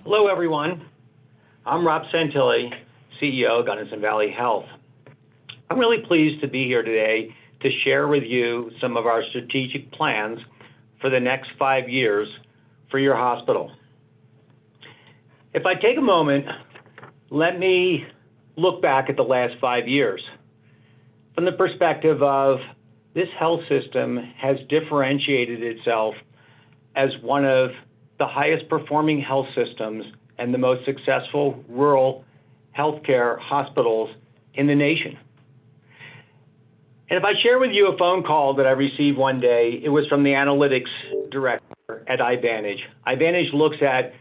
Hello, everyone. I'm Rob Santilli, CEO of Gunnison Valley Health. I'm really pleased to be here today to share with you some of our strategic plans for the next 5 years for your hospital. If I take a moment, let me look back at the last 5 years from the perspective of this health system has differentiated itself as one of the highest performing health systems and the most successful rural healthcare hospitals in the nation. And if I share with you a phone call that I received one day, it was from the analytics director at iVantage. iVantage looks at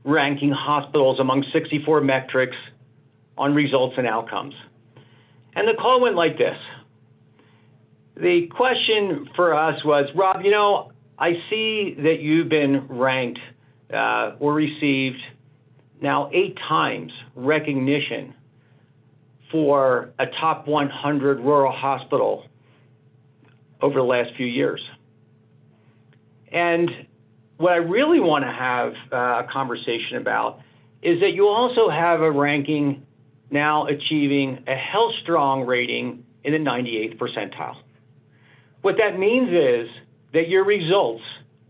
ranking hospitals among 64 metrics on results and outcomes. And the call went like this. The question for us was, Rob, I see that you've been ranked or received now 8 times recognition for a top 100 rural hospital over the last few years. And what I really want to have a conversation about is that you also have a ranking now achieving a Health Strong rating in the 98th percentile. What that means is that your results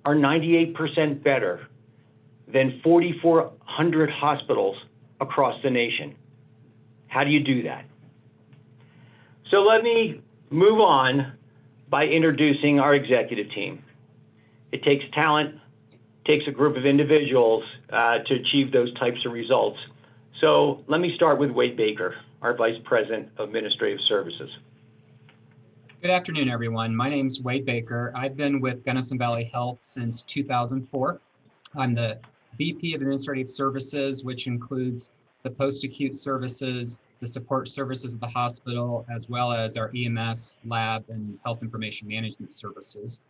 are 98% better than 4,400 hospitals across the nation. How do you do that? So let me move on by introducing our executive team. It takes talent, takes a group of individuals to achieve those types of results. So let me start with Wade Baker, our Vice President of Administrative Services. Good afternoon, everyone. My name is Wade Baker. I've been with Gunnison Valley Health since 2004. I'm the VP of Administrative Services, which includes the post-acute services, the support services of the hospital, as well as our EMS, lab, and health information management services.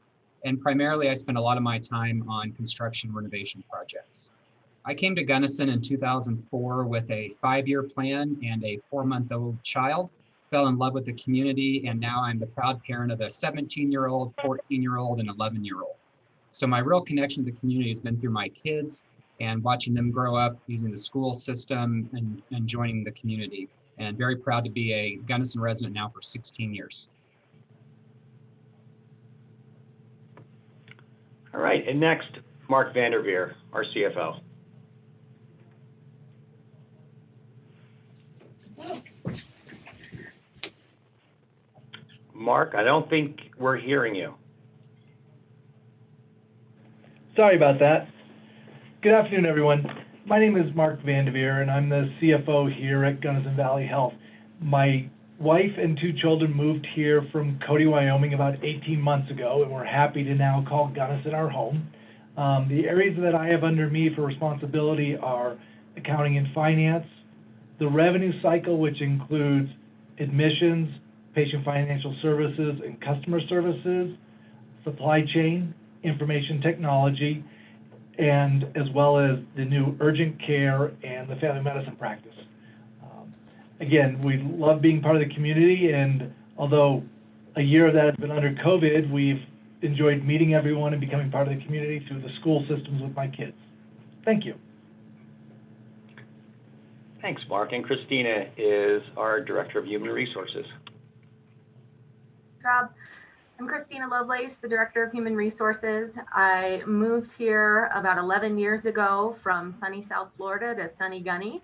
And primarily, I spend a lot of my time on construction renovation projects. I came to Gunnison in 2004 with a 5-year plan and a 4-month-old child, fell in love with the community, and now I'm the proud parent of a 17-year-old, 14-year-old, and 11-year-old. So my real connection to the community has been through my kids and watching them grow up using the school system and joining the community. And very proud to be a Gunnison resident now for 16 years. All right, and next, Mark Vanderveer, our CFO. Mark, I don't think we're hearing you. Sorry about that. Good afternoon, everyone. My name is Mark Vanderveer, and I'm the CFO here at Gunnison Valley Health. My wife and 2 children moved here from Cody, Wyoming about 18 months ago, and we're happy to now call Gunnison our home. The areas that I have under me for responsibility are accounting and finance, the revenue cycle, which includes admissions, patient financial services, and customer services, supply chain, information technology, and as well as the new urgent care and the family medicine practice. Again, we love being part of the community, and although a year of that has been under COVID, we've enjoyed meeting everyone and becoming part of the community through the school systems with my kids. Thank you. Thanks, Mark. And Christina is our Director of Human Resources. Rob. I'm Christina Lovelace, the Director of Human Resources. I moved here about 11 years ago from sunny South Florida to sunny Gunny,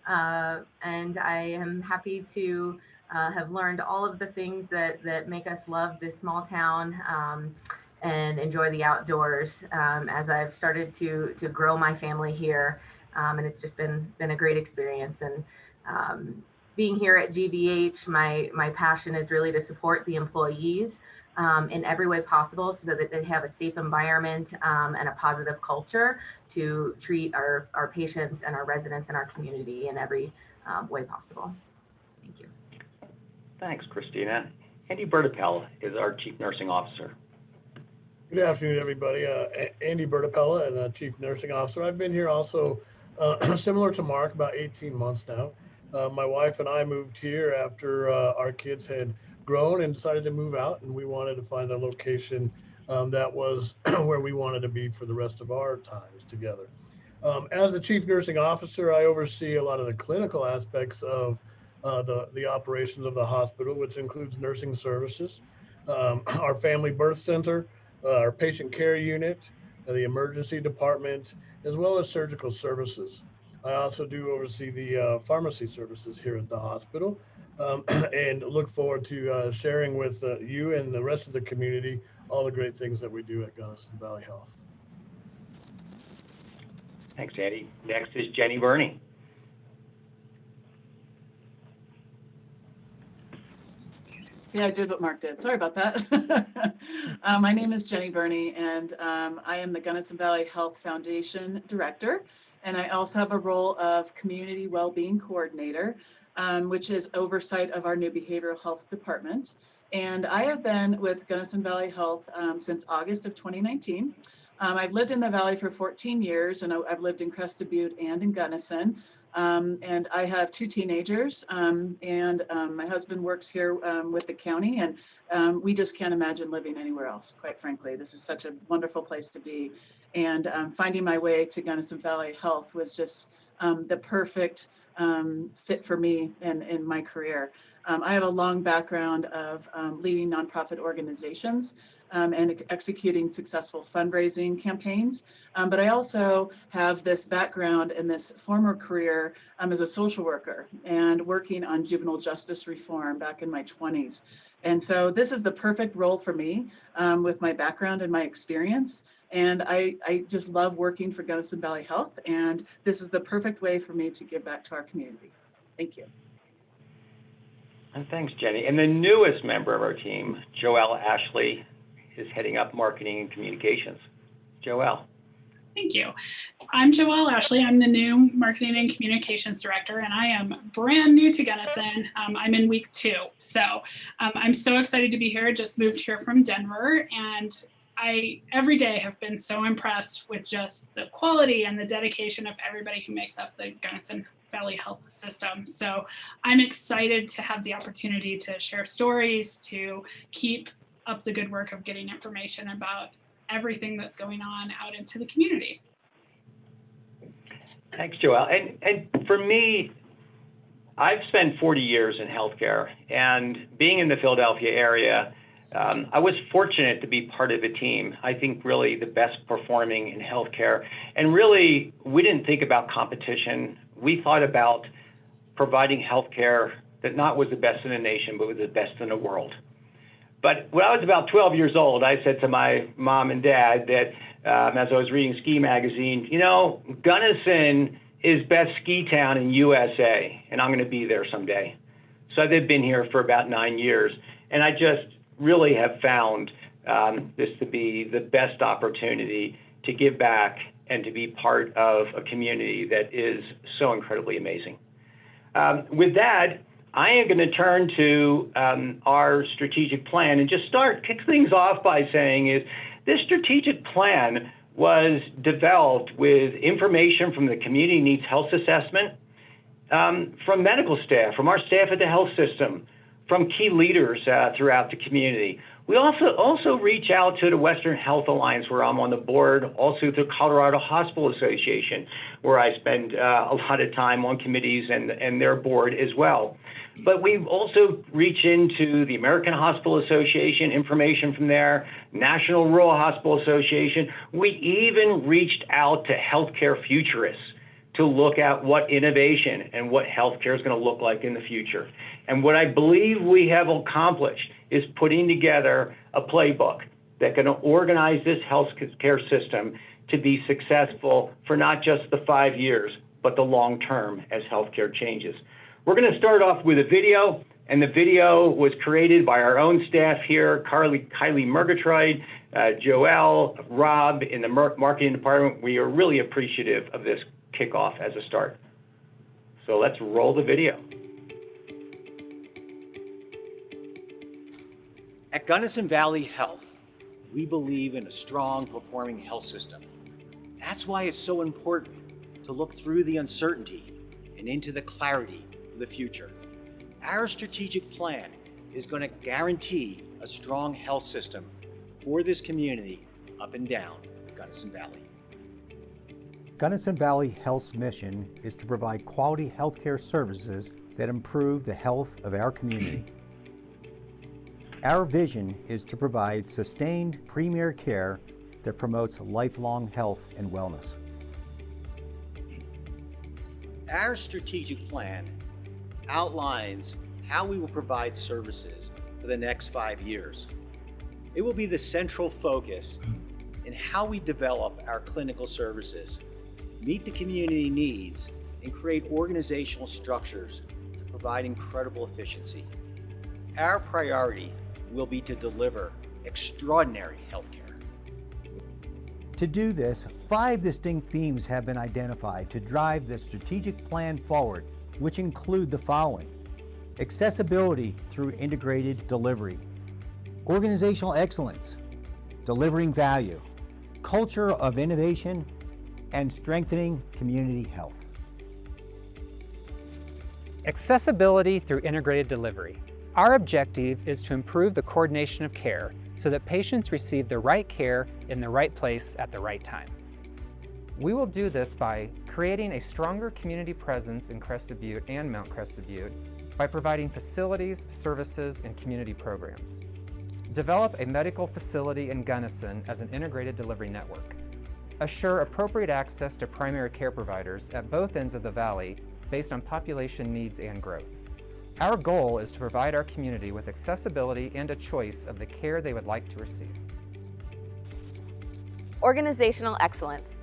and I am happy to have learned all of the things that make us love this small town and enjoy the outdoors as I've started to grow my family here, and it's just been a great experience. And being here at GVH, my passion is really to support the employees in every way possible so that they have a safe environment and a positive culture to treat our patients and our residents and our community in every way possible. Thank you. Thanks, Christina. Andy Bertapella is our Chief Nursing Officer. Good afternoon, everybody. Andy Bertapella, and Chief Nursing Officer. I've been here also, similar to Mark, about 18 months now. My wife and I moved here after our kids had grown and decided to move out, and we wanted to find a location that was where we wanted to be for the rest of our times together. As the chief nursing officer, I oversee a lot of the clinical aspects of the operations of the hospital, which includes nursing services, our family birth center, our patient care unit, the emergency department, as well as surgical services. I also do oversee the pharmacy services here at the hospital, and look forward to sharing with you and the rest of the community all the great things that we do at Gunnison Valley Health. Thanks, Andy. Next is Jenny Burney. Yeah, I did what Mark did. Sorry about that. My name is Jenny Burney, and I am the Gunnison Valley Health Foundation Director. And I also have a role of Community Wellbeing Coordinator, which is oversight of our new Behavioral Health Department. And I have been with Gunnison Valley Health since August of 2019. I've lived in the Valley for 14 years, and I've lived in Crested Butte and in Gunnison. And I have 2 teenagers, and my husband works here with the county, and we just can't imagine living anywhere else, quite frankly. This is such a wonderful place to be. And finding my way to Gunnison Valley Health was just the perfect fit for me in my career. I have a long background of leading nonprofit organizations and executing successful fundraising campaigns. But I also have this background in this former career as a social worker and working on juvenile justice reform back in my 20s. And so this is the perfect role for me with my background and my experience. And I just love working for Gunnison Valley Health. And this is the perfect way for me to give back to our community. Thank you. And thanks, Jenny. And the newest member of our team, Joelle Ashley, is heading up marketing and communications. Joelle. Thank you. I'm Joelle Ashley. I'm the new Marketing and Communications Director, and I am brand new to Gunnison. I'm in week 2. So I'm so excited to be here. Just moved here from Denver, and I every day have been so impressed with just the quality and the dedication of everybody who makes up the Gunnison Valley Health System. So I'm excited to have the opportunity to share stories, to keep up the good work of getting information about everything that's going on out into the community. Thanks, Joelle. And for me, I've spent 40 years in healthcare, and being in the Philadelphia area, I was fortunate to be part of a team, I think really the best performing in healthcare. And really, we didn't think about competition. We thought about providing healthcare that not was the best in the nation, but was the best in the world. But when I was about 12 years old, I said to my mom and dad that as I was reading Ski Magazine, you know, Gunnison is best ski town in USA, and I'm going to be there someday. So I've been here for about 9 years, and I just really have found this to be the best opportunity to give back and to be part of a community that is so incredibly amazing. With that, I am going to turn to our strategic plan and just kick things off by saying is this strategic plan was developed with information from the Community Needs Health Assessment, from medical staff, from our staff at the health system, from key leaders throughout the community. We also reach out to the Western Health Alliance, where I'm on the board, also to Colorado Hospital Association, where I spend a lot of time on committees and their board as well. But we've also reached into the American Hospital Association, information from there, National Rural Hospital Association. We even reached out to healthcare futurists to look at what innovation and what healthcare is going to look like in the future. And what I believe we have accomplished is putting together a playbook that can organize this healthcare system to be successful for not just the 5 years, but the long term as healthcare changes. We're going to start off with a video, and the video was created by our own staff here, Kylie Murgatroyd, Joelle, Rob in the marketing department. We are really appreciative of this kickoff as a start. So let's roll the video. At Gunnison Valley Health, we believe in a strong performing health system. That's why it's so important to look through the uncertainty and into the clarity for the future. Our strategic plan is going to guarantee a strong health system for this community up and down the Gunnison Valley. Gunnison Valley Health's mission is to provide quality healthcare services that improve the health of our community. Our vision is to provide sustained premier care that promotes lifelong health and wellness. Our strategic plan outlines how we will provide services for the next 5 years. It will be the central focus in how we develop our clinical services, meet the community needs, and create organizational structures to provide incredible efficiency. Our priority will be to deliver extraordinary healthcare. To do this, 5 distinct themes have been identified to drive the strategic plan forward, which include the following: accessibility through integrated delivery, organizational excellence, delivering value, culture of innovation, and strengthening community health. Accessibility through integrated delivery. Our objective is to improve the coordination of care so that patients receive the right care in the right place at the right time. We will do this by creating a stronger community presence in Crested Butte and Mount Crested Butte by providing facilities, services, and community programs. Develop a medical facility in Gunnison as an integrated delivery network. Assure appropriate access to primary care providers at both ends of the valley based on population needs and growth. Our goal is to provide our community with accessibility and a choice of the care they would like to receive. Organizational excellence.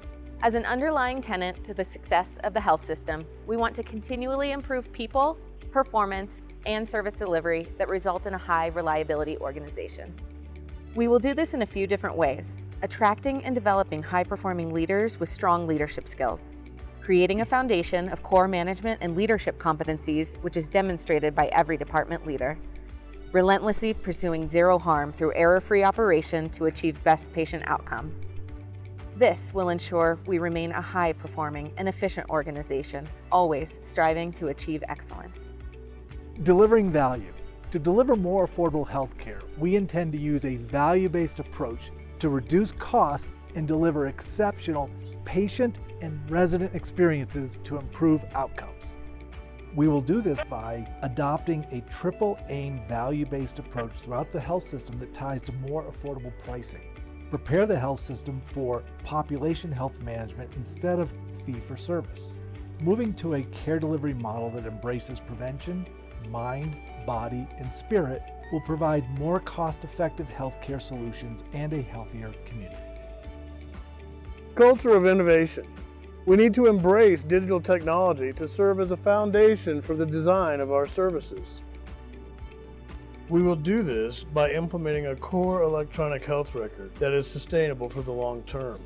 As an underlying tenet to the success of the health system, we want to continually improve people, performance, and service delivery that result in a high reliability organization. We will do this in a few different ways: attracting and developing high-performing leaders with strong leadership skills, creating a foundation of core management and leadership competencies, which is demonstrated by every department leader, relentlessly pursuing zero harm through error-free operation to achieve best patient outcomes. This will ensure we remain a high-performing and efficient organization, always striving to achieve excellence. Delivering value. To deliver more affordable health care, we intend to use a value-based approach to reduce costs and deliver exceptional patient and resident experiences to improve outcomes. We will do this by adopting a triple aim value-based approach throughout the health system that ties to more affordable pricing. Prepare the health system for population health management instead of fee-for-service. Moving to a care delivery model that embraces prevention, mind, body, and spirit will provide more cost-effective healthcare solutions and a healthier community. Culture of innovation. We need to embrace digital technology to serve as a foundation for the design of our services. We will do this by implementing a core electronic health record that is sustainable for the long term.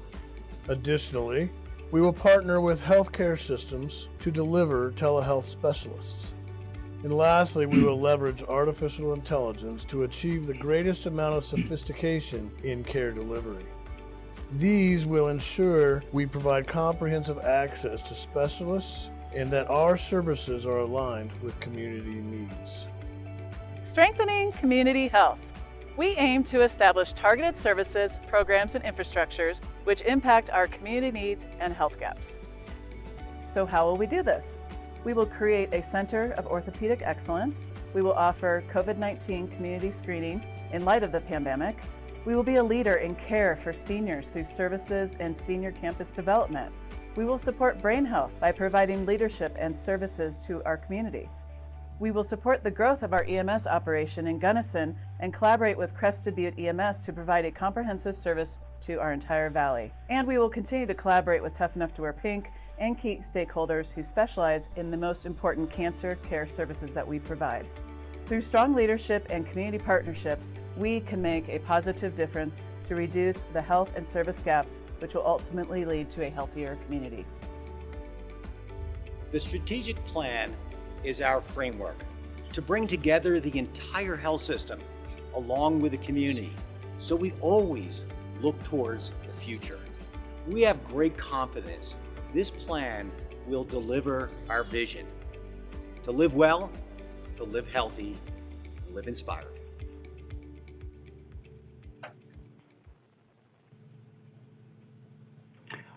Additionally, we will partner with healthcare systems to deliver telehealth specialists. And lastly, we will leverage artificial intelligence to achieve the greatest amount of sophistication in care delivery. These will ensure we provide comprehensive access to specialists and that our services are aligned with community needs. Strengthening community health. We aim to establish targeted services, programs, and infrastructures which impact our community needs and health gaps. So how will we do this? We will create a center of orthopedic excellence. We will offer COVID-19 community screening in light of the pandemic. We will be a leader in care for seniors through services and senior campus development. We will support brain health by providing leadership and services to our community. We will support the growth of our EMS operation in Gunnison and collaborate with Crested Butte EMS to provide a comprehensive service to our entire valley. And we will continue to collaborate with Tough Enough to Wear Pink and key stakeholders who specialize in the most important cancer care services that we provide. Through strong leadership and community partnerships, we can make a positive difference to reduce the health and service gaps, which will ultimately lead to a healthier community. The strategic plan is our framework to bring together the entire health system along with the community, so we always look towards the future. We have great confidence this plan will deliver our vision: to live well, to live healthy, to live inspired.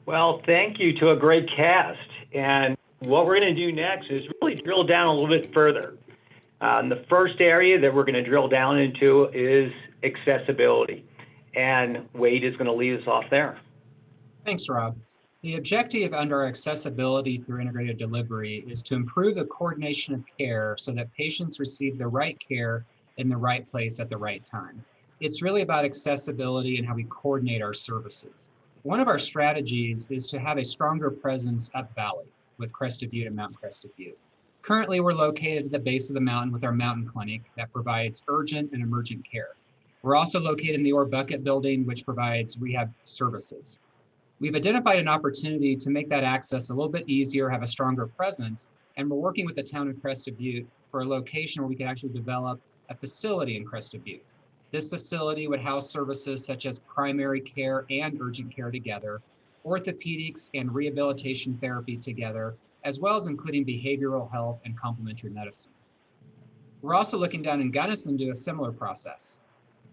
Well, thank you to a great cast. And what we're going to do next is really drill down a little bit further. The first area that we're going to drill down into is accessibility. And Wade is going to lead us off there. Thanks, Rob. The objective under accessibility through integrated delivery is to improve the coordination of care so that patients receive the right care in the right place at the right time. It's really about accessibility and how we coordinate our services. One of our strategies is to have a stronger presence up valley with Crested Butte and Mount Crested Butte. Currently, we're located at the base of the mountain with our mountain clinic that provides urgent and emergent care. We're also located in the Ore Bucket building, which provides rehab services. We've identified an opportunity to make that access a little bit easier, have a stronger presence, and we're working with the town of Crested Butte for a location where we can actually develop a facility in Crested Butte. This facility would house services such as primary care and urgent care together, orthopedics and rehabilitation therapy together, as well as including behavioral health and complementary medicine. We're also looking down in Gunnison to do a similar process.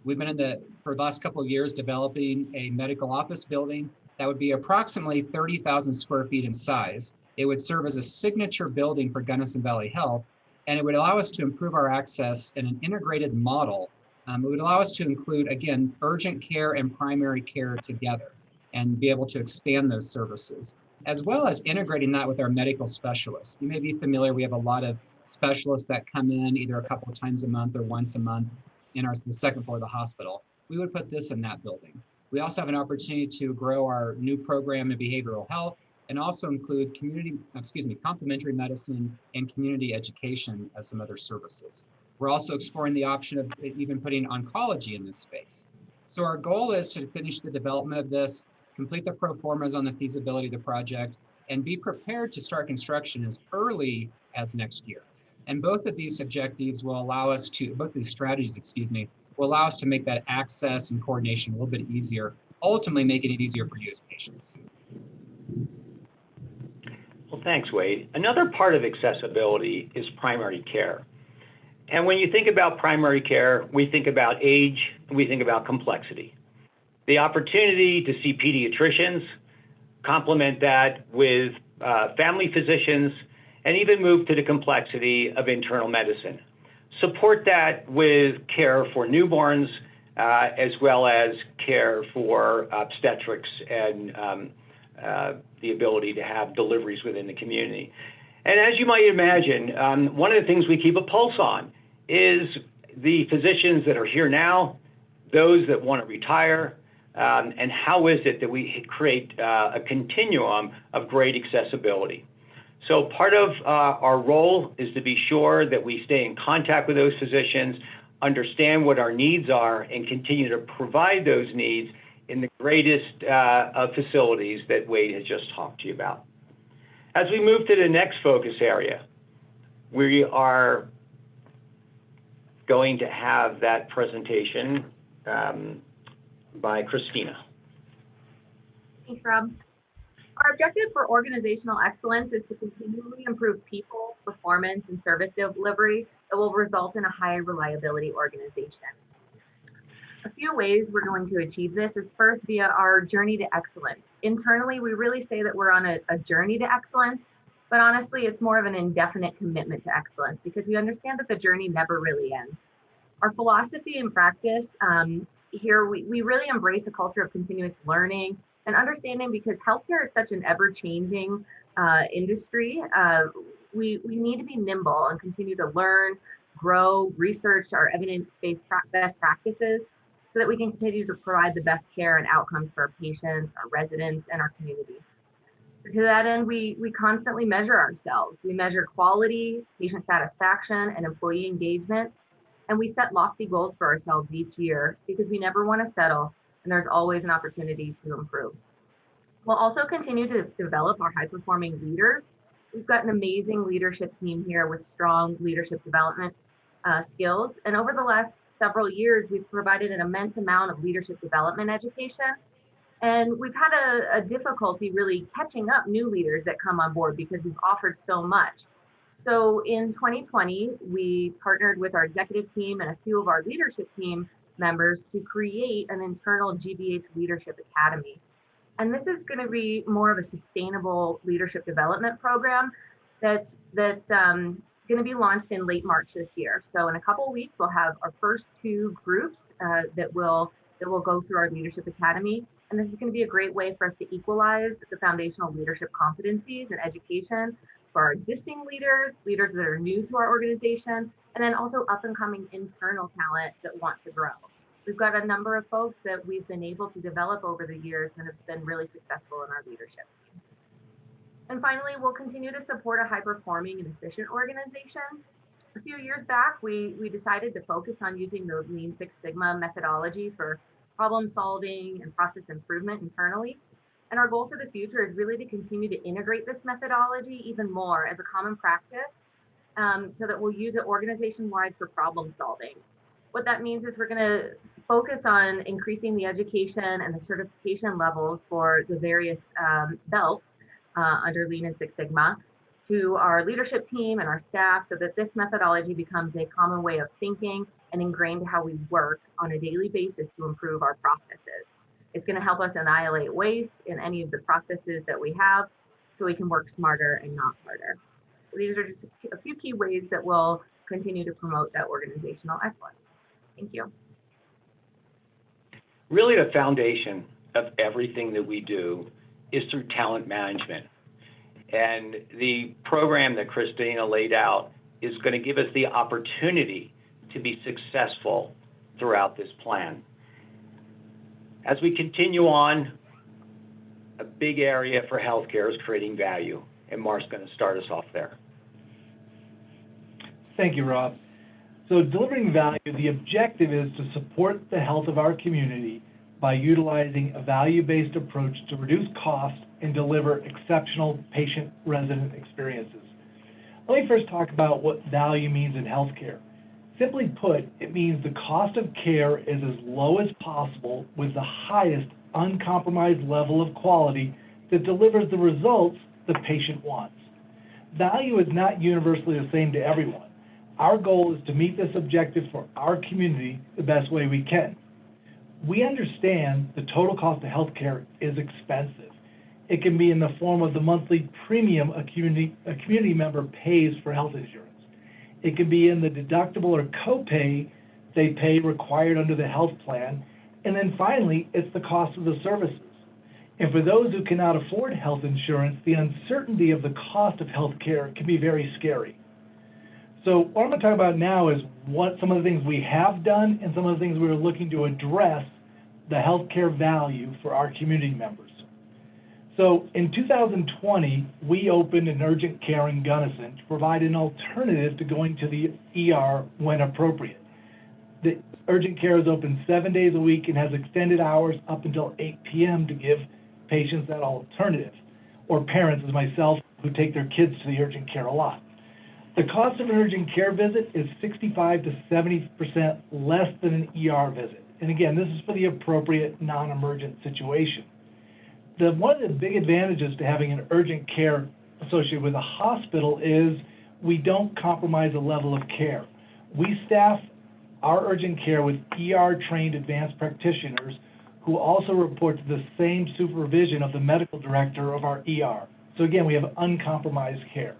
We've been for the last couple of years developing a medical office building that would be approximately 30,000 square feet in size. It would serve as a signature building for Gunnison Valley Health, and it would allow us to improve our access in an integrated model. It would allow us to include, again, urgent care and primary care together and be able to expand those services, as well as integrating that with our medical specialists. You may be familiar, we have a lot of specialists that come in either a couple of times a month or once a month in the second floor of the hospital. We would put this in that building. We also have an opportunity to grow our new program in behavioral health and also include complementary medicine and community education as some other services. We're also exploring the option of even putting oncology in this space. So our goal is to finish the development of this, complete the pro formas on the feasibility of the project, and be prepared to start construction as early as next year. And both of these objectives will allow us to, both of these strategies, will allow us to make that access and coordination a little bit easier, ultimately making it easier for you as patients. Well, thanks, Wade. Another part of accessibility is primary care. And when you think about primary care, we think about age, and we think about complexity. The opportunity to see pediatricians, complement that with family physicians, and even move to the complexity of internal medicine. Support that with care for newborns, as well as care for obstetrics and the ability to have deliveries within the community. And as you might imagine, one of the things we keep a pulse on is the physicians that are here now, those that want to retire, and how is it that we create a continuum of great accessibility. So part of our role is to be sure that we stay in contact with those physicians, understand what our needs are, and continue to provide those needs in the greatest of facilities that Wade has just talked to you about. As we move to the next focus area, we are going to have that presentation by Christina. Thanks, Rob. Our objective for organizational excellence is to continually improve people, performance, and service delivery that will result in a high reliability organization. A few ways we're going to achieve this is first via our journey to excellence. Internally, we really say that we're on a journey to excellence, but honestly, it's more of an indefinite commitment to excellence because we understand that the journey never really ends. Our philosophy and practice here, we really embrace a culture of continuous learning and understanding because healthcare is such an ever-changing industry. We need to be nimble and continue to learn, grow, research our evidence-based best practices so that we can continue to provide the best care and outcomes for our patients, our residents, and our community. So to that end, we constantly measure ourselves. We measure quality, patient satisfaction, and employee engagement. And we set lofty goals for ourselves each year because we never want to settle and there's always an opportunity to improve. We'll also continue to develop our high-performing leaders. We've got an amazing leadership team here with strong leadership development skills. And over the last several years, we've provided an immense amount of leadership development education. And we've had a difficulty really catching up new leaders that come on board because we've offered so much. So in 2020, we partnered with our executive team and a few of our leadership team members to create an internal GBH Leadership Academy. And this is going to be more of a sustainable leadership development program that's going to be launched in late March this year. So in a couple of weeks, we'll have our first 2 groups that will go through our Leadership Academy. And this is going to be a great way for us to equalize the foundational leadership competencies and education for our existing leaders that are new to our organization, and then also up and coming internal talent that want to grow. We've got a number of folks that we've been able to develop over the years that have been really successful in our leadership team. And finally, we'll continue to support a high-performing and efficient organization. A few years back, we decided to focus on using the Lean Six Sigma methodology for problem solving and process improvement internally. And our goal for the future is really to continue to integrate this methodology even more as a common practice, so that we'll use it organization-wide for problem solving. What that means is we're going to focus on increasing the education and the certification levels for the various belts under Lean and Six Sigma to our leadership team and our staff, so that this methodology becomes a common way of thinking and ingrained how we work on a daily basis to improve our processes. It's going to help us annihilate waste in any of the processes that we have, so we can work smarter and not harder. These are just a few key ways that we'll continue to promote that organizational excellence. Thank you. Really, the foundation of everything that we do is through talent management. And the program that Christina laid out is going to give us the opportunity to be successful throughout this plan. As we continue on, a big area for healthcare is creating value, and Mark's going to start us off there. Thank you, Rob. So delivering value, the objective is to support the health of our community by utilizing a value-based approach to reduce costs and deliver exceptional patient-resident experiences. Let me first talk about what value means in healthcare. Simply put, it means the cost of care is as low as possible with the highest uncompromised level of quality that delivers the results the patient wants. Value is not universally the same to everyone. Our goal is to meet this objective for our community the best way we can. We understand the total cost of healthcare is expensive. It can be in the form of the monthly premium a community member pays for health insurance. It can be in the deductible or copay they pay required under the health plan. And then finally, it's the cost of the services. And for those who cannot afford health insurance, the uncertainty of the cost of health care can be very scary. So what I'm going to talk about now is what some of the things we have done and some of the things we're looking to address the healthcare value for our community members. So in 2020, we opened an urgent care in Gunnison to provide an alternative to going to the ER when appropriate. The urgent care is open 7 days a week and has extended hours up until 8 p.m. to give patients that alternative, or parents as myself who take their kids to the urgent care a lot. The cost of an urgent care visit is 65 to 70% less than an ER visit. And again, this is for the appropriate non-emergent situation. One of the big advantages to having an urgent care associated with a hospital is we don't compromise the level of care. We staff our urgent care with ER-trained advanced practitioners who also report to the same supervision of the medical director of our ER. So again, we have uncompromised care.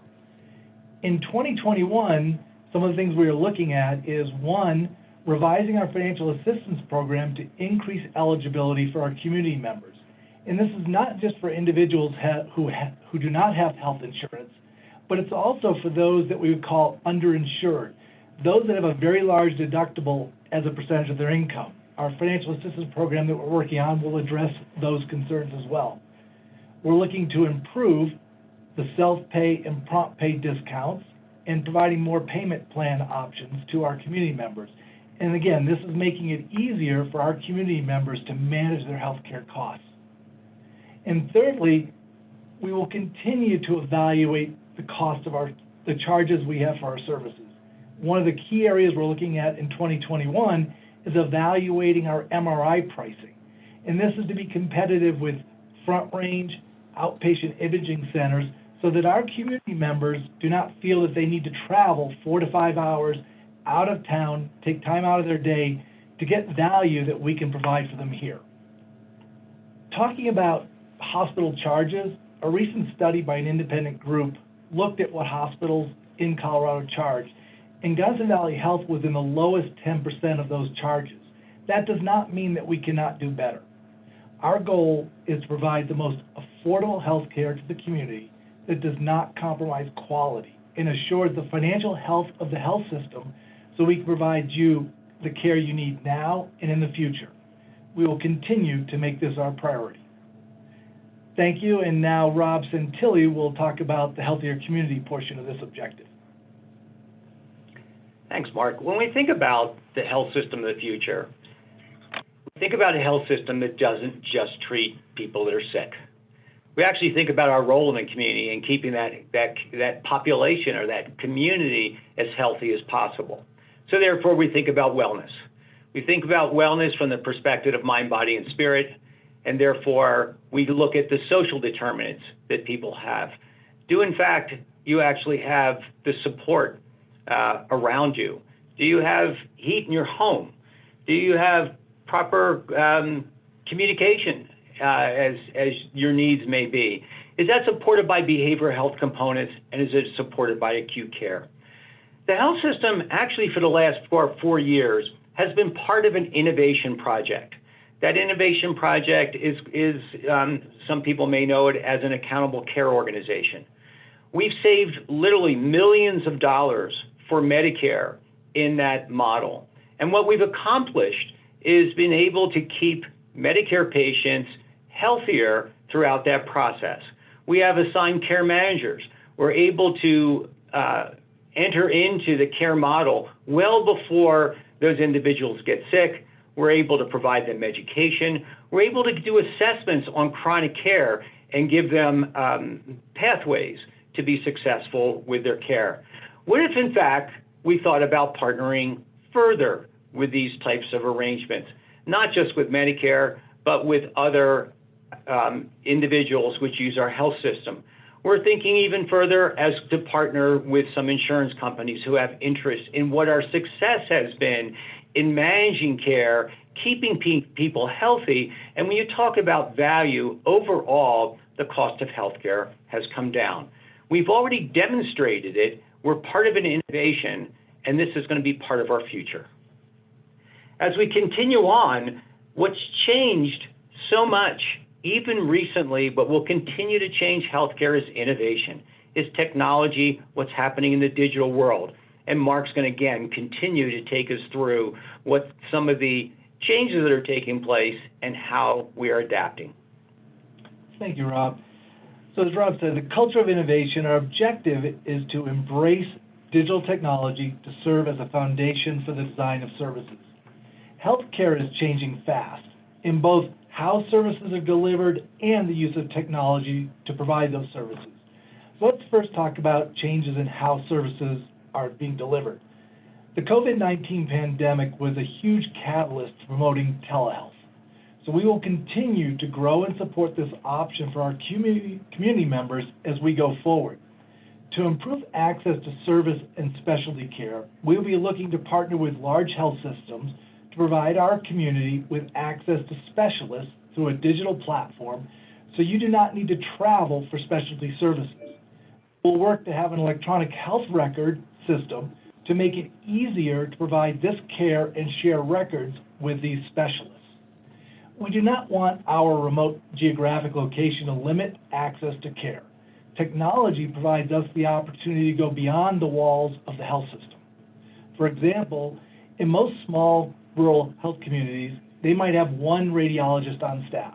In 2021, some of the things we are looking at is, one, revising our financial assistance program to increase eligibility for our community members. And this is not just for individuals who do not have health insurance, but it's also for those that we would call underinsured, those that have a very large deductible as a percentage of their income. Our financial assistance program that we're working on will address those concerns as well. We're looking to improve the self-pay and prompt pay discounts and providing more payment plan options to our community members. And again, this is making it easier for our community members to manage their healthcare costs. And thirdly, we will continue to evaluate the cost of the charges we have for our services. One of the key areas we're looking at in 2021 is evaluating our MRI pricing. And this is to be competitive with front range outpatient imaging centers so that our community members do not feel that they need to travel 4 to 5 hours out of town, take time out of their day to get value that we can provide for them here. Talking about hospital charges, a recent study by an independent group looked at what hospitals in Colorado charge, and Gunnison Valley Health was in the lowest 10% of those charges. That does not mean that we cannot do better. Our goal is to provide the most affordable health care to the community that does not compromise quality and assures the financial health of the health system so we can provide you the care you need now and in the future. We will continue to make this our priority. Thank you, and now Rob Santilli will talk about the healthier community portion of this objective. Thanks, Mark. When we think about the health system of the future, we think about a health system that doesn't just treat people that are sick. We actually think about our role in the community and keeping that population or that community as healthy as possible. So therefore, we think about wellness. We think about wellness from the perspective of mind, body, and spirit, and therefore, we look at the social determinants that people have. Do, in fact, you actually have the support around you? Do you have heat in your home? Do you have proper communication as your needs may be? Is that supported by behavioral health components, and is it supported by acute care? The health system actually for the last four years has been part of an innovation project. That innovation project is some people may know it as an accountable care organization. We've saved literally millions of dollars for Medicare in that model. And what we've accomplished is been able to keep Medicare patients healthier throughout that process. We have assigned care managers. We're able to enter into the care model well before those individuals get sick. We're able to provide them education. We're able to do assessments on chronic care and give them pathways to be successful with their care. What if, in fact, we thought about partnering further with these types of arrangements, not just with Medicare, but with other individuals which use our health system? We're thinking even further as to partner with some insurance companies who have interest in what our success has been in managing care, keeping people healthy. And when you talk about value, overall, the cost of healthcare has come down. We've already demonstrated it. We're part of an innovation, and this is going to be part of our future. As we continue on, what's changed so much, even recently, but will continue to change healthcare is innovation, is technology, what's happening in the digital world. And Mark's going to, again, continue to take us through what some of the changes that are taking place and how we are adapting. Thank you, Rob. So as Rob said, the culture of innovation, our objective is to embrace digital technology to serve as a foundation for the design of services. Healthcare is changing fast in both how services are delivered and the use of technology to provide those services. So let's first talk about changes in how services are being delivered. The COVID-19 pandemic was a huge catalyst to promoting telehealth. So we will continue to grow and support this option for our community members as we go forward. To improve access to service and specialty care, we will be looking to partner with large health systems to provide our community with access to specialists through a digital platform so you do not need to travel for specialty services. We'll work to have an electronic health record system to make it easier to provide this care and share records with these specialists. We do not want our remote geographic location to limit access to care. Technology provides us the opportunity to go beyond the walls of the health system. For example, in most small rural health communities, they might have one radiologist on staff.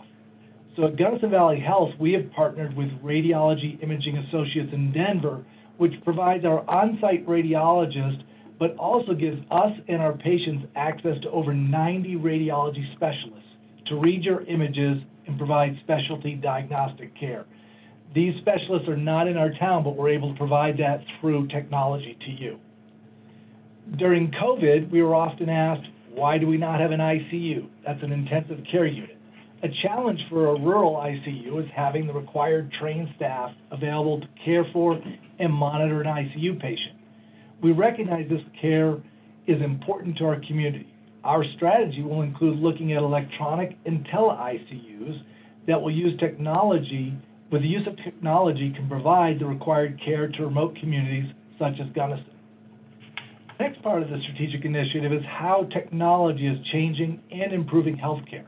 So at Gunnison Valley Health, we have partnered with Radiology Imaging Associates in Denver, which provides our on-site radiologist, but also gives us and our patients access to over 90 radiology specialists to read your images and provide specialty diagnostic care. These specialists are not in our town, but we're able to provide that through technology to you. During COVID, we were often asked, why do we not have an ICU? That's an intensive care unit. A challenge for a rural ICU is having the required trained staff available to care for and monitor an ICU patient. We recognize this care is important to our community. Our strategy will include looking at electronic and tele-ICUs that will use technology, with the use of technology, can provide the required care to remote communities such as Gunnison. The next part of the strategic initiative is how technology is changing and improving healthcare.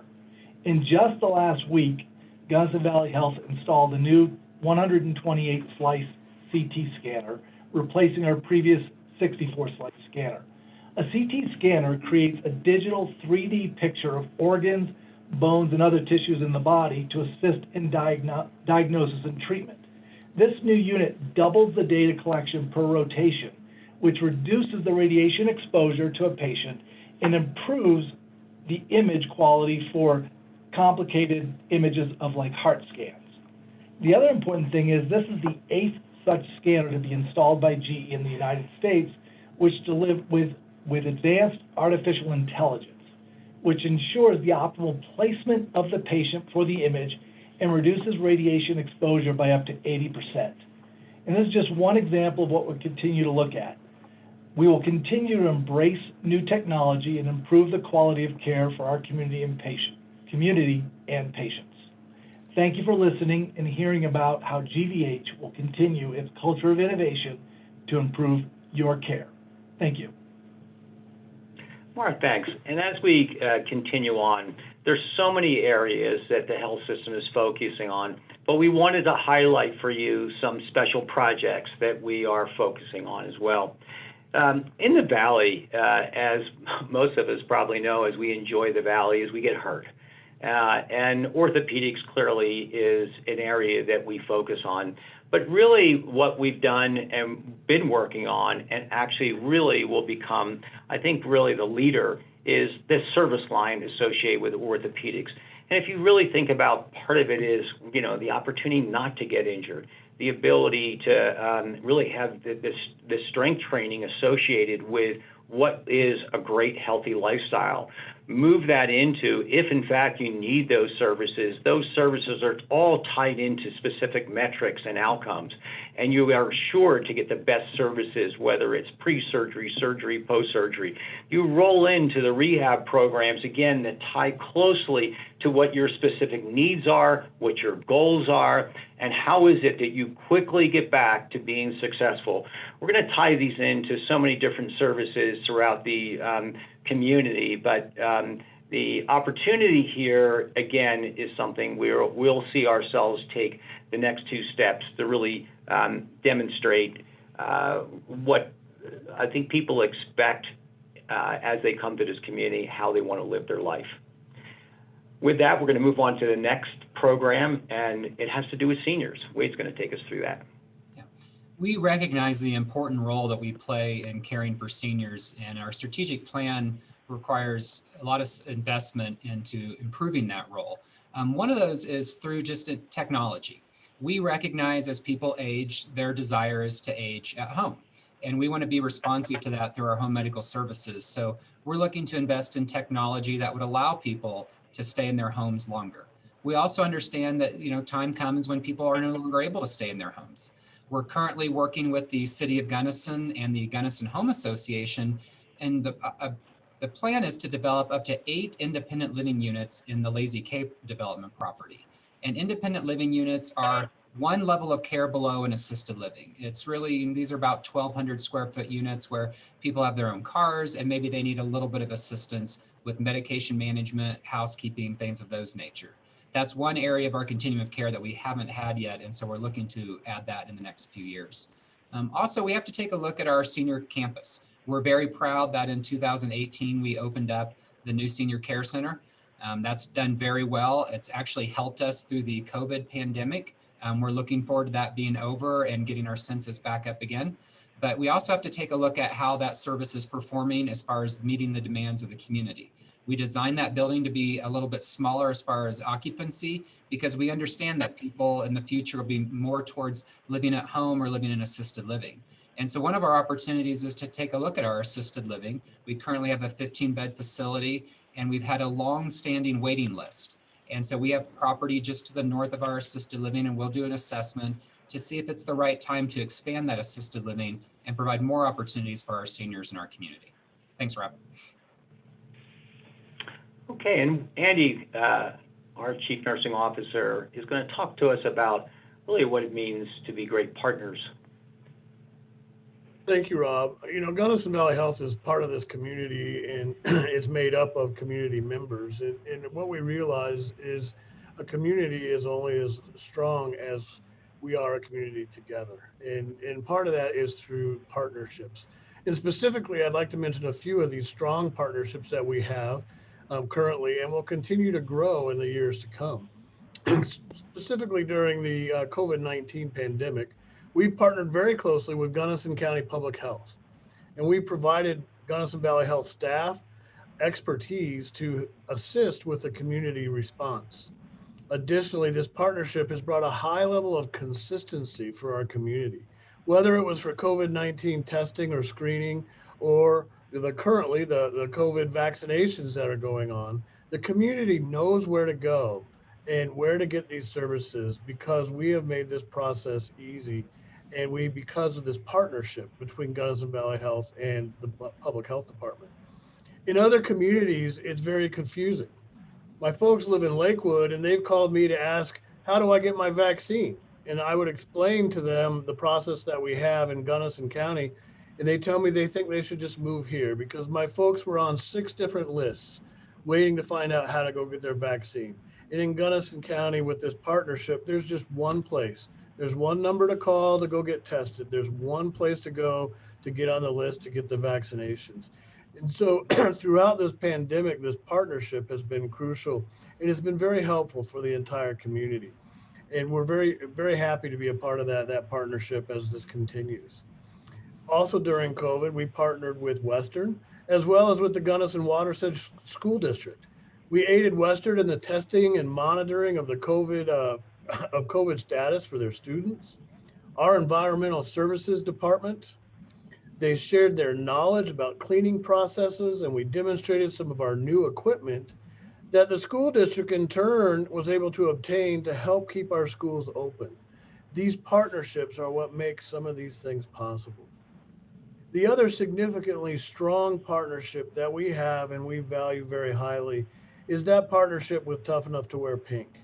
In just the last week, Gunnison Valley Health installed a new 128-slice CT scanner, replacing our previous 64-slice scanner. A CT scanner creates a digital 3D picture of organs, bones, and other tissues in the body to assist in diagnosis and treatment. This new unit doubles the data collection per rotation, which reduces the radiation exposure to a patient and improves the image quality for complicated images of like heart scans. The other important thing is this is the 8th such scanner to be installed by GE in the United States, which delivers with advanced artificial intelligence, which ensures the optimal placement of the patient for the image and reduces radiation exposure by up to 80%. And this is just one example of what we'll continue to look at. We will continue to embrace new technology and improve the quality of care for our community and patients. Thank you for listening and hearing about how GVH will continue its culture of innovation to improve your care. Thank you. Mark, thanks. And as we continue on, there's so many areas that the health system is focusing on, but we wanted to highlight for you some special projects that we are focusing on as well. In the Valley, as most of us probably know, as we enjoy the Valley, as we get hurt. And orthopedics clearly is an area that we focus on. But really what we've done and been working on and actually really will become, I think, really the leader is this service line associated with orthopedics. And if you really think about, part of it is, you know, the opportunity not to get injured, the ability to really have this strength training associated with what is a great healthy lifestyle. Move that into, if in fact you need those services are all tied into specific metrics and outcomes. And you are sure to get the best services, whether it's pre-surgery, surgery, post-surgery. You roll into the rehab programs, again, that tie closely to what your specific needs are, what your goals are, and how is it that you quickly get back to being successful. We're going to tie these into so many different services throughout the community, but the opportunity here, again, is something we'll see ourselves take the next 2 steps to really demonstrate what I think people expect as they come to this community, how they want to live their life. With that, we're going to move on to the next program, and it has to do with seniors. Wade's going to take us through that. Yeah. We recognize the important role that we play in caring for seniors, and our strategic plan requires a lot of investment into improving that role. One of those is through just technology. We recognize as people age, their desire is to age at home. And we want to be responsive to that through our home medical services. So we're looking to invest in technology that would allow people to stay in their homes longer. We also understand that, you know, time comes when people are no longer able to stay in their homes. We're currently working with the City of Gunnison and the Gunnison Home Association, and the plan is to develop up to 8 independent living units in the Lazy Cape development property. And independent living units are one level of care below an assisted living. It's really, these are about 1,200 square foot units where people have their own cars and maybe they need a little bit of assistance with medication management, housekeeping, things of those nature. That's one area of our continuum of care that we haven't had yet, and so we're looking to add that in the next few years. Also, we have to take a look at our senior campus. We're very proud that in 2018, we opened up the new senior care center. That's done very well. It's actually helped us through the COVID pandemic. We're looking forward to that being over and getting our census back up again. But we also have to take a look at how that service is performing as far as meeting the demands of the community. We designed that building to be a little bit smaller as far as occupancy because we understand that people in the future will be more towards living at home or living in assisted living. And so one of our opportunities is to take a look at our assisted living. We currently have a 15-bed facility, and we've had a long-standing waiting list. And so we have property just to the north of our assisted living, and we'll do an assessment to see if it's the right time to expand that assisted living and provide more opportunities for our seniors in our community. Thanks, Rob. Okay, and Andy, our Chief Nursing Officer, is going to talk to us about really what it means to be great partners. Thank you, Rob. You know, Gunnison Valley Health is part of this community, and it's made up of community members. And what we realize is a community is only as strong as we are a community together. And part of that is through partnerships. And specifically, I'd like to mention a few of these strong partnerships that we have currently and will continue to grow in the years to come. Specifically during the COVID-19 pandemic, we partnered very closely with Gunnison County Public Health, and we provided Gunnison Valley Health staff expertise to assist with the community response. Additionally, this partnership has brought a high level of consistency for our community, whether it was for COVID-19 testing or screening, or currently the COVID vaccinations that are going on. The community knows where to go and where to get these services because we have made this process easy, and because of this partnership between Gunnison Valley Health and the Public Health Department. In other communities, it's very confusing. My folks live in Lakewood, and they've called me to ask, how do I get my vaccine? And I would explain to them the process that we have in Gunnison County, and they tell me they think they should just move here because my folks were on 6 different lists waiting to find out how to go get their vaccine. And in Gunnison County, with this partnership, there's just one place. There's one number to call to go get tested. There's one place to go to get on the list to get the vaccinations. And so throughout this pandemic, this partnership has been crucial, and it's been very helpful for the entire community. And we're very, very happy to be a part of that partnership as this continues. Also during COVID, we partnered with Western, as well as with the Gunnison Watershed School District. We aided Western in the testing and monitoring of the COVID status for their students. Our environmental services department, they shared their knowledge about cleaning processes, and we demonstrated some of our new equipment that the school district in turn was able to obtain to help keep our schools open. These partnerships are what makes some of these things possible. The other significantly strong partnership that we have and we value very highly is that partnership with Tough Enough to Wear Pink.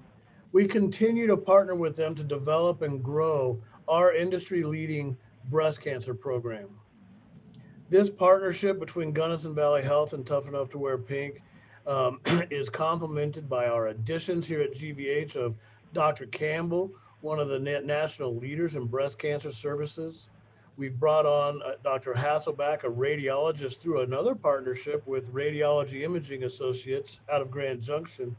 We continue to partner with them to develop and grow our industry-leading breast cancer program. This partnership between Gunnison Valley Health and Tough Enough to Wear Pink is complemented by our additions here at GVH of Dr. Campbell, one of the national leaders in breast cancer services. We've brought on Dr. Hasselback, a radiologist, through another partnership with Radiology Imaging Associates out of Grand Junction,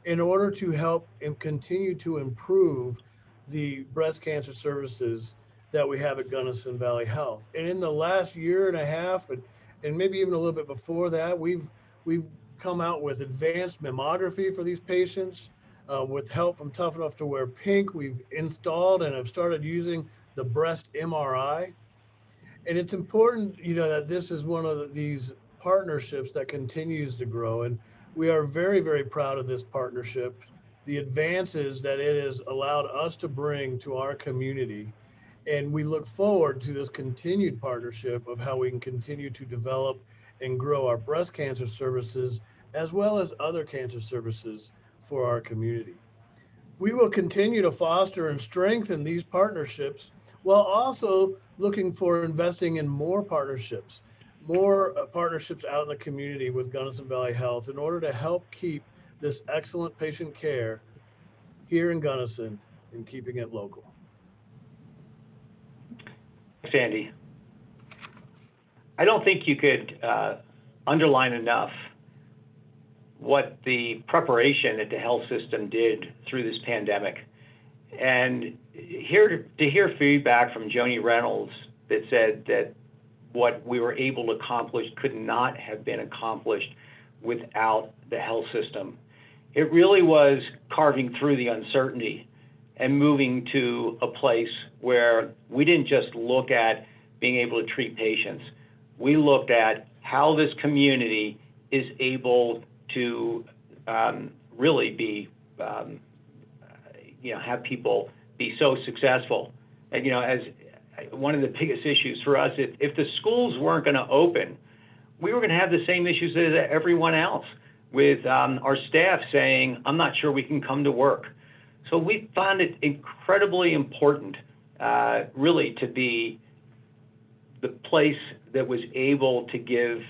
in order to help and continue to improve the breast cancer services that we have at Gunnison Valley Health. And in the last year and a half, and maybe even a little bit before that, we've come out with advanced mammography for these patients. With help from Tough Enough to Wear Pink, we've installed and have started using the breast MRI. And it's important, that this is one of these partnerships that continues to grow. And we are very, very proud of this partnership, the advances that it has allowed us to bring to our community. And we look forward to this continued partnership of how we can continue to develop and grow our breast cancer services, as well as other cancer services for our community. We will continue to foster and strengthen these partnerships while also looking for investing in more partnerships out in the community with Gunnison Valley Health in order to help keep this excellent patient care here in Gunnison and keeping it local. Sandy, I don't think you could underline enough what the preparation that the health system did through this pandemic. And to hear feedback from Joni Reynolds that said that what we were able to accomplish could not have been accomplished without the health system. It really was carving through the uncertainty and moving to a place where we didn't just look at being able to treat patients. We looked at how this community is able to really be, have people be so successful. And, as one of the biggest issues for us, if the schools weren't going to open, we were going to have the same issues as everyone else. with our staff saying, I'm not sure we can come to work. So we found it incredibly important, really, to be the place that was able to give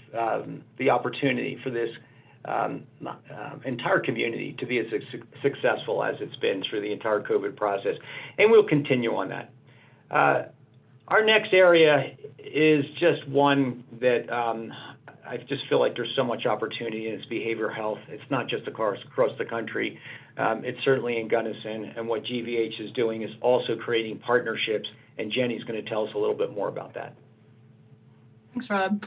the opportunity for this entire community to be as successful as it's been through the entire COVID process. And we'll continue on that. Our next area is just one that I just feel like there's so much opportunity in its behavioral health. It's not just across the country. It's certainly in Gunnison. And what GVH is doing is also creating partnerships. And Jenny's going to tell us a little bit more about that. Thanks, Rob.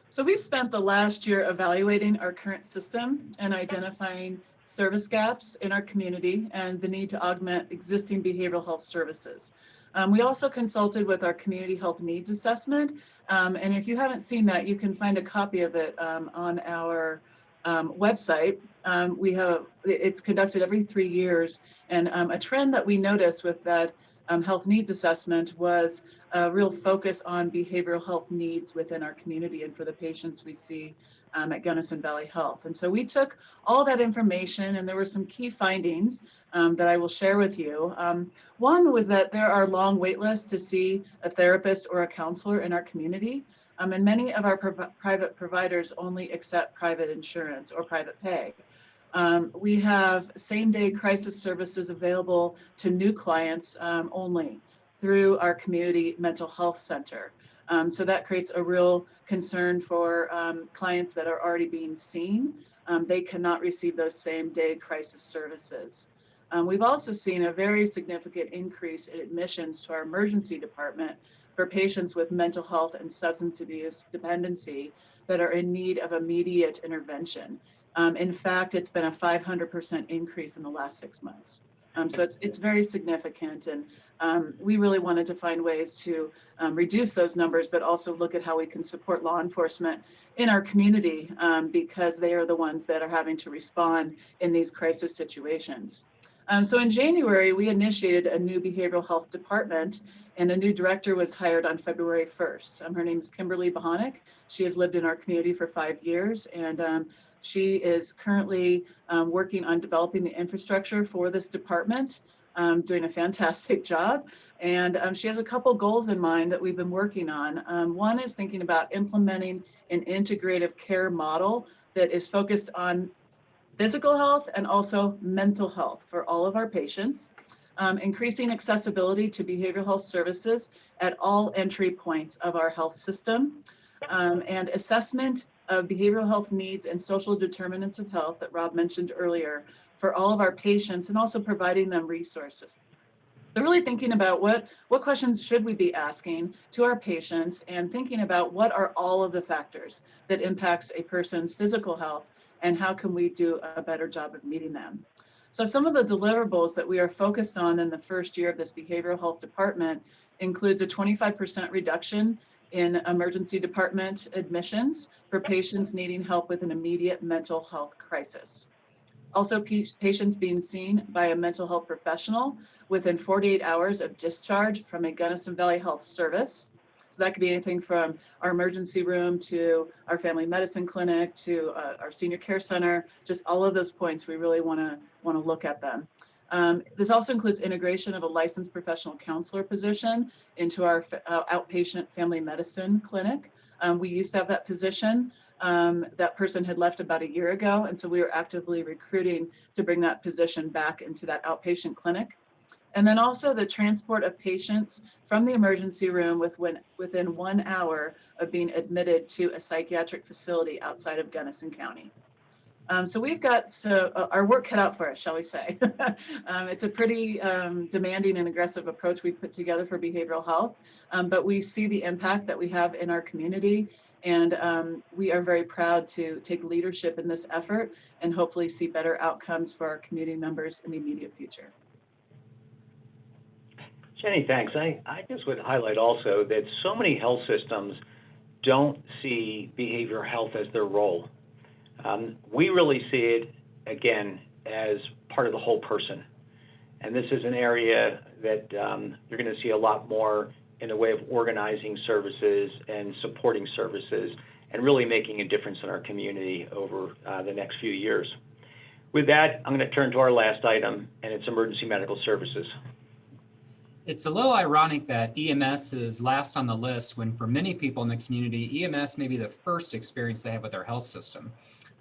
So we've spent the last year evaluating our current system and identifying service gaps in our community and the need to augment existing behavioral health services. We also consulted with our community health needs assessment. And if you haven't seen that, you can find a copy of it on our website. It's conducted every 3 years. And a trend that we noticed with that health needs assessment was a real focus on behavioral health needs within our community and for the patients we see at Gunnison Valley Health. And so we took all that information, and there were some key findings that I will share with you. One was that there are long wait lists to see a therapist or a counselor in our community. And many of our private providers only accept private insurance or private pay. We have same-day crisis services available to new clients only through our community mental health center. So that creates a real concern for clients that are already being seen. They cannot receive those same-day crisis services. We've also seen a very significant increase in admissions to our emergency department for patients with mental health and substance abuse dependency that are in need of immediate intervention. In fact, it's been a 500% increase in the last 6 months. So it's very significant, and we really wanted to find ways to reduce those numbers, but also look at how we can support law enforcement in our community because they are the ones that are having to respond in these crisis situations. So in January, we initiated a new behavioral health department, and a new director was hired on February 1st. Her name is Kimberly Bohonic. She has lived in our community for 5 years, and she is currently working on developing the infrastructure for this department, doing a fantastic job. And she has a couple goals in mind that we've been working on. One is thinking about implementing an integrative care model that is focused on physical health and also mental health for all of our patients, increasing accessibility to behavioral health services at all entry points of our health system, and assessment of behavioral health needs and social determinants of health that Rob mentioned earlier for all of our patients, and also providing them resources. So really thinking about what questions should we be asking to our patients, and thinking about what are all of the factors that impacts a person's physical health, and how can we do a better job of meeting them. So some of the deliverables that we are focused on in the first year of this behavioral health department includes a 25% reduction in emergency department admissions for patients needing help with an immediate mental health crisis. Also, patients being seen by a mental health professional within 48 hours of discharge from a Gunnison Valley Health service. So that could be anything from our emergency room to our family medicine clinic to our senior care center. Just all of those points, we really want to look at them. This also includes integration of a licensed professional counselor position into our outpatient family medicine clinic. We used to have that position. That person had left about a year ago, and so we were actively recruiting to bring that position back into that outpatient clinic. And then also the transport of patients from the emergency room within 1 hour of being admitted to a psychiatric facility outside of Gunnison County. So we've got our work cut out for us, shall we say. It's a pretty demanding and aggressive approach we've put together for behavioral health, but we see the impact that we have in our community, and we are very proud to take leadership in this effort and hopefully see better outcomes for our community members in the immediate future. Jenny, thanks. I just would highlight also that so many health systems don't see behavioral health as their role. We really see it, again, as part of the whole person. And this is an area that you're going to see a lot more in the way of organizing services and supporting services and really making a difference in our community over the next few years. With that, I'm going to turn to our last item, and it's emergency medical services. It's a little ironic that EMS is last on the list when for many people in the community, EMS may be the first experience they have with our health system.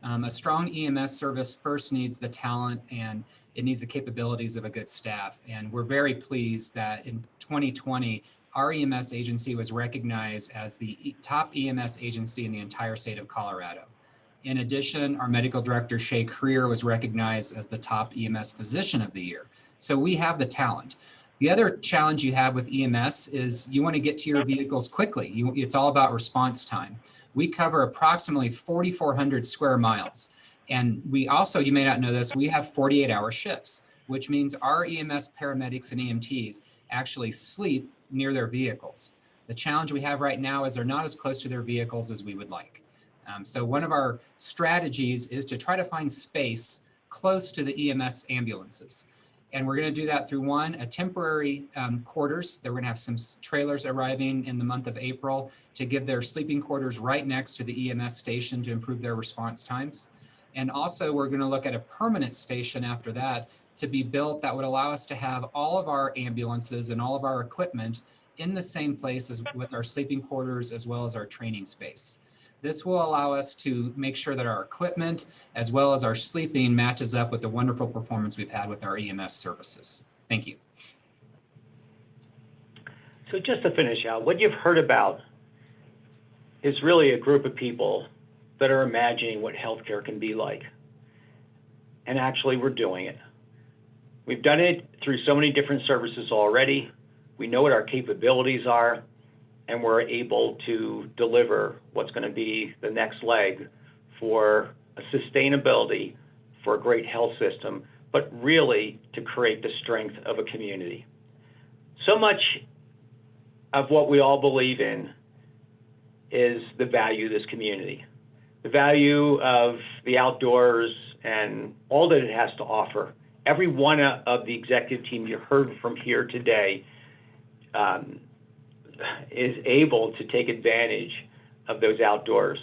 A strong EMS service first needs the talent and it needs the capabilities of a good staff. And we're very pleased that in 2020, our EMS agency was recognized as the top EMS agency in the entire state of Colorado. In addition, our medical director, Shay Creer, was recognized as the top EMS physician of the year. So we have the talent. The other challenge you have with EMS is you want to get to your vehicles quickly. It's all about response time. We cover approximately 4,400 square miles. And we also, you may not know this, we have 48-hour shifts, which means our EMS paramedics and EMTs actually sleep near their vehicles. The challenge we have right now is they're not as close to their vehicles as we would like. So one of our strategies is to try to find space close to the EMS ambulances. And we're going to do that through a temporary quarters. We're going to have some trailers arriving in the month of April to give their sleeping quarters right next to the EMS station to improve their response times. And also we're going to look at a permanent station after that to be built that would allow us to have all of our ambulances and all of our equipment in the same place as with our sleeping quarters as well as our training space. This will allow us to make sure that our equipment as well as our sleeping matches up with the wonderful performance we've had with our EMS services. Thank you. So just to finish out, what you've heard about is really a group of people that are imagining what healthcare can be like. And actually, we're doing it. We've done it through so many different services already. We know what our capabilities are, and we're able to deliver what's going to be the next leg for a sustainability for a great health system, but really to create the strength of a community. So much of what we all believe in is the value of this community, the value of the outdoors and all that it has to offer. Every one of the executive team you heard from here today is able to take advantage of those outdoors.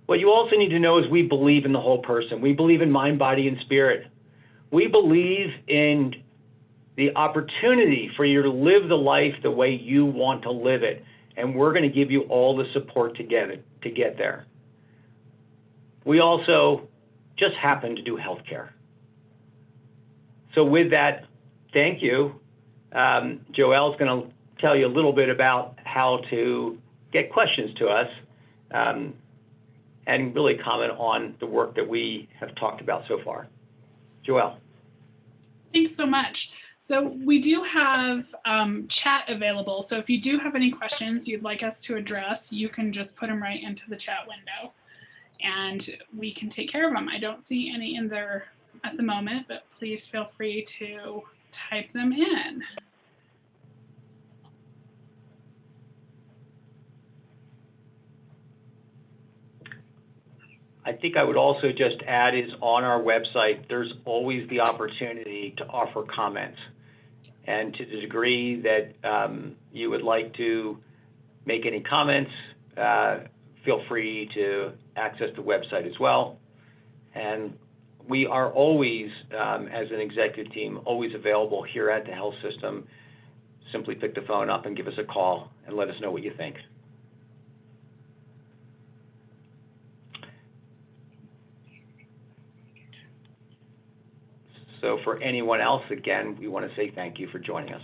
What you also need to know is we believe in the whole person. We believe in mind, body, and spirit. We believe in the opportunity for you to live the life the way you want to live it, and we're going to give you all the support to get there. We also just happen to do healthcare. So with that, thank you. Joelle's going to tell you a little bit about how to get questions to us and really comment on the work that we have talked about so far. Joelle. Thanks so much. So we do have chat available. So if you do have any questions you'd like us to address, you can just put them right into the chat window and we can take care of them. I don't see any in there at the moment, but please feel free to type them in. I think I would also just add is on our website, there's always the opportunity to offer comments. And to the degree that you would like to make any comments, feel free to access the website as well. And we are always, as an executive team, always available here at the health system. Simply pick the phone up and give us a call and let us know what you think. So for anyone else, again, we want to say thank you for joining us.